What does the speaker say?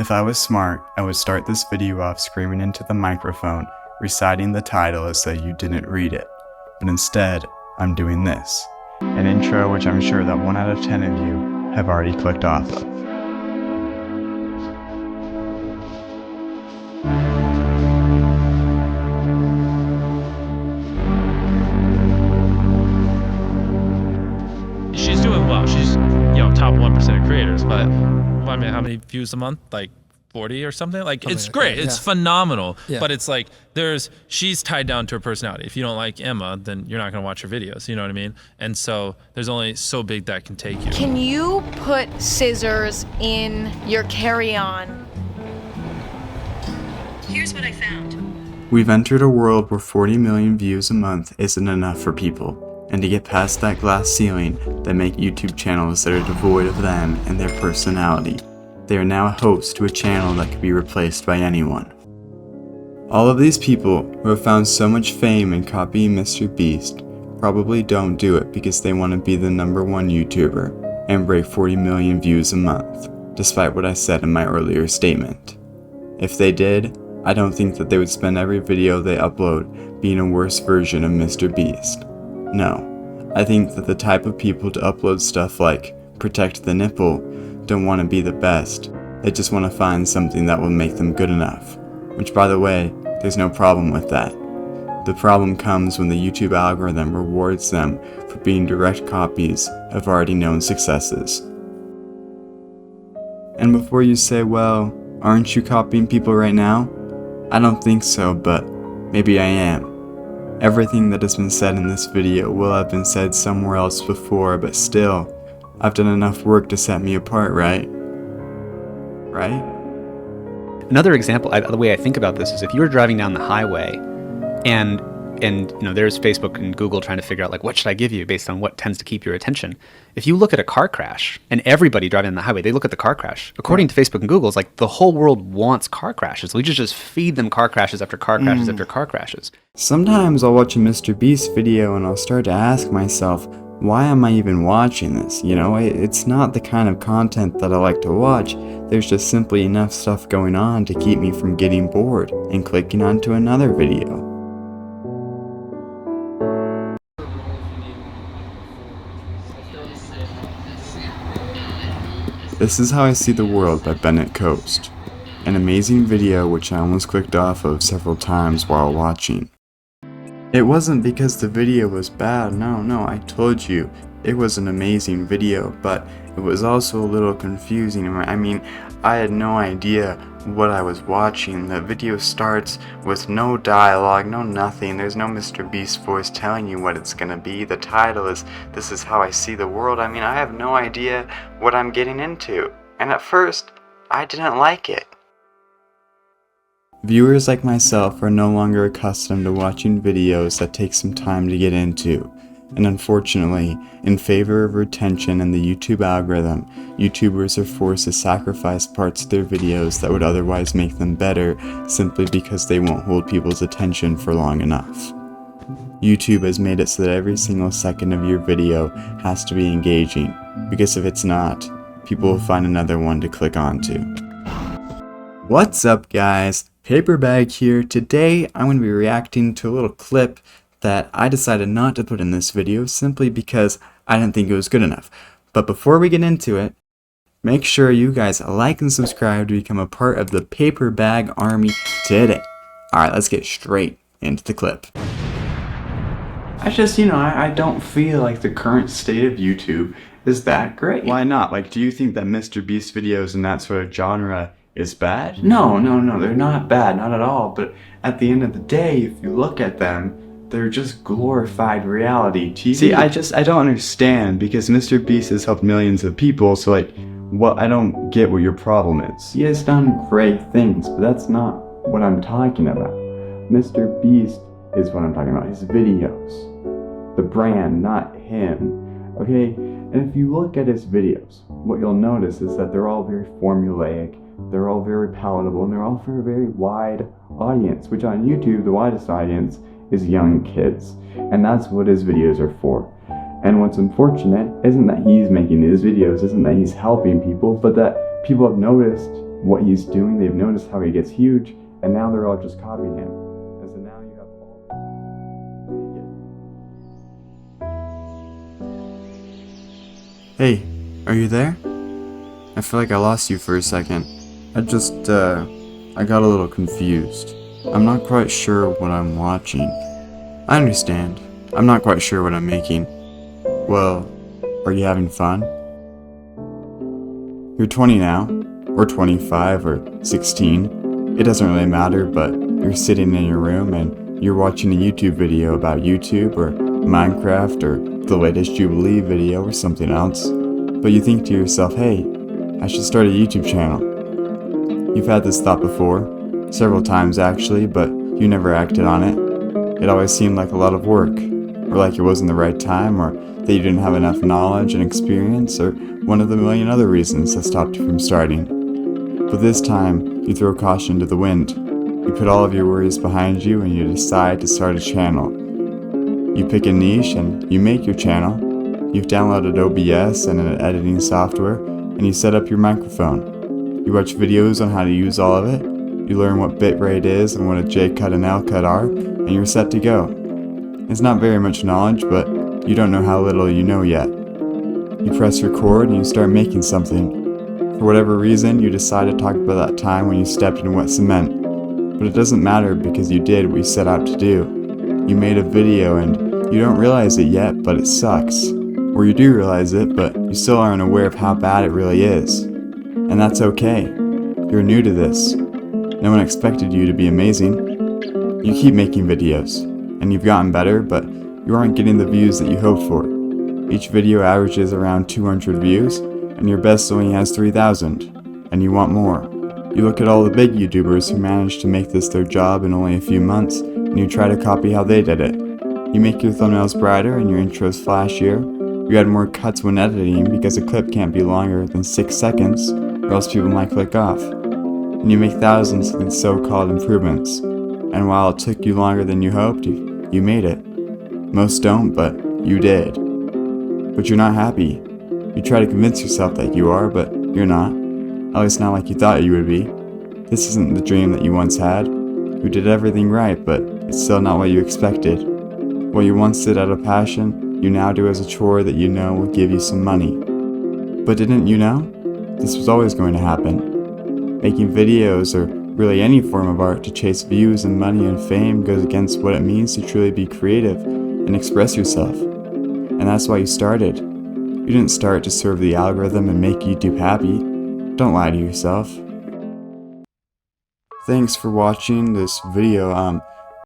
If I was smart, I would start this video off screaming into the microphone, reciting the title as though you didn't read it. But instead, I'm doing this. An intro which I'm sure that 1 out of 10 of you have already clicked off of. She's doing well. She's, top 1% of creators, but I mean, how many views a month? Like 40 or something? Like, it's great. It's phenomenal. Yeah. But it's like, she's tied down to her personality. If you don't like Emma, then you're not going to watch her videos. You know what I mean? And so there's only so big that can take you. Can you put scissors in your carry-on? Here's what I found. We've entered a world where 40 million views a month isn't enough for people. And to get past that glass ceiling that make YouTube channels that are devoid of them and their personality, they are now a host to a channel that could be replaced by anyone. All of these people who have found so much fame in copying Mr. Beast probably don't do it because they want to be the #1 YouTuber and break 40 million views a month, despite what I said in my earlier statement. If they did, I don't think that they would spend every video they upload being a worse version of Mr. Beast. No, I think that the type of people to upload stuff like protect the nipple don't want to be the best. They just want to find something that will make them good enough. Which, by the way, there's no problem with that. The problem comes when the YouTube algorithm rewards them for being direct copies of already known successes. And before you say, well, aren't you copying people right now? I don't think so, but maybe I am. Everything that has been said in this video will have been said somewhere else before, but still, I've done enough work to set me apart, right? Right? Another example, the way I think about this is if you were driving down the highway and there's Facebook and Google trying to figure out like what should I give you based on what tends to keep your attention. If you look at a car crash and everybody driving down the highway, they look at the car crash. According to Facebook and Google, it's like the whole world wants car crashes. We just feed them car crashes after car crashes after car crashes. Sometimes I'll watch a Mr. Beast video and I'll start to ask myself, why am I even watching this? It's not the kind of content that I like to watch. There's just simply enough stuff going on to keep me from getting bored and clicking onto another video. This is How I See the World by Bennett Coast. An amazing video which I almost clicked off of several times while watching. It wasn't because the video was bad, no, I told you. It was an amazing video, but it was also a little confusing. I mean, I had no idea what I was watching. The video starts with no dialogue, no nothing. There's no Mr. Beast voice telling you what it's gonna be. The title is, This Is How I See the World. I mean, I have no idea what I'm getting into. And at first, I didn't like it. Viewers like myself are no longer accustomed to watching videos that take some time to get into. And unfortunately, in favor of retention and the YouTube algorithm, YouTubers are forced to sacrifice parts of their videos that would otherwise make them better simply because they won't hold people's attention for long enough. YouTube has made it so that every single second of your video has to be engaging, because if it's not, people will find another one to click onto. What's up, guys? Paperbag here. Today I'm going to be reacting to a little clip that I decided not to put in this video simply because I didn't think it was good enough. But before we get into it, make sure you guys like and subscribe to become a part of the Paperbag Army today. Alright, let's get straight into the clip. I just, I don't feel like the current state of YouTube is that great. Why not? Like, do you think that Mr. Beast videos and that sort of genre is bad? No, they're not bad, not at all. But at the end of the day, if you look at them, they're just glorified reality TV. See, I don't understand, because Mr. Beast has helped millions of people, so I don't get what your problem is. He has done great things, but that's not what I'm talking about. Mr. Beast is what I'm talking about, his videos. The brand, not him, okay? And if you look at his videos, what you'll notice is that they're all very formulaic, they're all very palatable, and they're all for a very wide audience, which on YouTube, the widest audience is young kids, and that's what his videos are for. And what's unfortunate isn't that he's making these videos, isn't that he's helping people, but that people have noticed what he's doing, they've noticed how he gets huge, and now they're all just copying him. And so now you have all... Hey, are you there? I feel like I lost you for a second. I got a little confused. I'm not quite sure what I'm watching. I understand. I'm not quite sure what I'm making. Well, are you having fun? You're 20 now, or 25, or 16. It doesn't really matter, but you're sitting in your room and you're watching a YouTube video about YouTube, or Minecraft, or the latest Jubilee video, or something else. But you think to yourself, hey, I should start a YouTube channel. You've had this thought before, several times actually, but you never acted on it. It always seemed like a lot of work, or like it wasn't the right time, or that you didn't have enough knowledge and experience, or one of the million other reasons that stopped you from starting. But this time, you throw caution to the wind. You put all of your worries behind you and you decide to start a channel. You pick a niche and you make your channel. You've downloaded OBS and an editing software, and you set up your microphone. You watch videos on how to use all of it. You learn what bitrate is and what a J-cut and L-cut are, and you're set to go. It's not very much knowledge, but you don't know how little you know yet. You press record and you start making something. For whatever reason, you decide to talk about that time when you stepped in wet cement. But it doesn't matter because you did what you set out to do. You made a video and you don't realize it yet, but it sucks. Or you do realize it, but you still aren't aware of how bad it really is. And that's okay. You're new to this. No one expected you to be amazing. You keep making videos, and you've gotten better, but you aren't getting the views that you hoped for. Each video averages around 200 views, and your best only has 3,000, and you want more. You look at all the big YouTubers who managed to make this their job in only a few months, and you try to copy how they did it. You make your thumbnails brighter and your intros flashier. You add more cuts when editing because a clip can't be longer than 6 seconds, or else people might click off. And you make thousands of these so-called improvements. And while it took you longer than you hoped, you made it. Most don't, but you did. But you're not happy. You try to convince yourself that you are, but you're not. At least not like you thought you would be. This isn't the dream that you once had. You did everything right, but it's still not what you expected. What you once did out of passion, you now do as a chore that you know will give you some money. But didn't you know? This was always going to happen. Making videos, or really any form of art, to chase views and money and fame goes against what it means to truly be creative and express yourself. And that's why you started. You didn't start to serve the algorithm and make YouTube happy. Don't lie to yourself. Thanks for watching this video.